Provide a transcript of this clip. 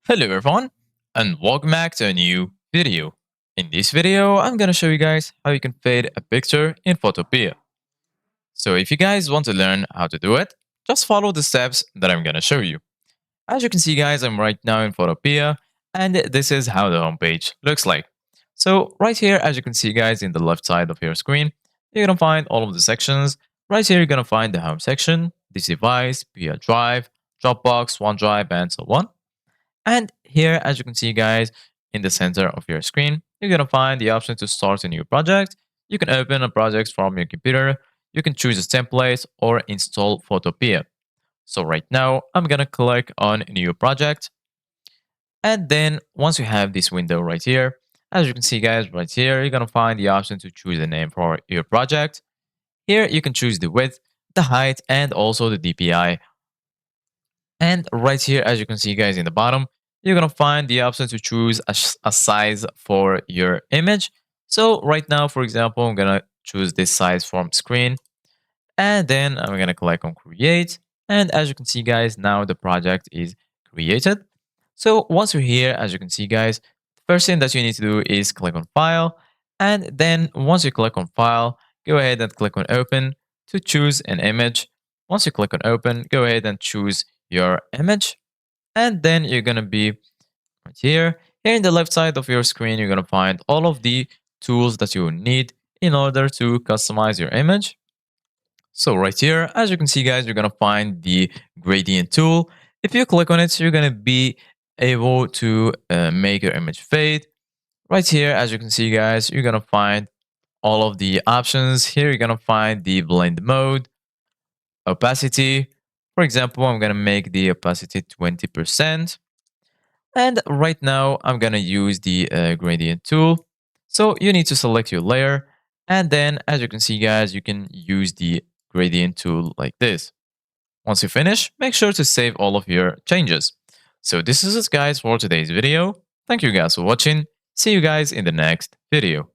Hello everyone and welcome back to a new video. In this video, I'm gonna show you guys how you can fade a picture in Photopea. So if you guys want to learn how to do it, just follow the steps that I'm gonna show you. As you can see guys, I'm right now in Photopea and this is how the homepage looks like. So right here, as you can see guys, in the left side of your screen, you're gonna find all of the sections. Right here, you're gonna find the home section, this device, Pia Drive, Dropbox, OneDrive, and so on. And here, as you can see, guys, in the center of your screen, you're going to find the option to start a new project. You can open a project from your computer. You can choose a template or install Photopea. So right now, I'm going to click on New Project. And then once you have this window right here, as you can see, guys, right here, you're going to find the option to choose a name for your project. Here, you can choose the width, the height, and also the DPI. And right here, as you can see, guys, in the bottom, you're going to find the option to choose a size for your image. So right now, for example, I'm going to choose this size from screen. And then I'm going to click on create. And as you can see, guys, now the project is created. So once you're here, as you can see, guys, the first thing that you need to do is click on file. And then once you click on file, go ahead and click on open to choose an image. Once you click on open, go ahead and choose your image. And then you're going to be right here. Here in the left side of your screen, you're going to find all of the tools that you will need in order to customize your image. So right here, as you can see, guys, you're going to find the gradient tool. If you click on it, you're going to be able to make your image fade. Right here, as you can see, guys, you're going to find all of the options. Here, you're going to find the blend mode, opacity. For example, I'm going to make the opacity 20%. And right now, I'm going to use the gradient tool. So you need to select your layer. And then, as you can see, guys, you can use the gradient tool like this. Once you finish, make sure to save all of your changes. So this is it, guys, for today's video. Thank you guys for watching. See you guys in the next video.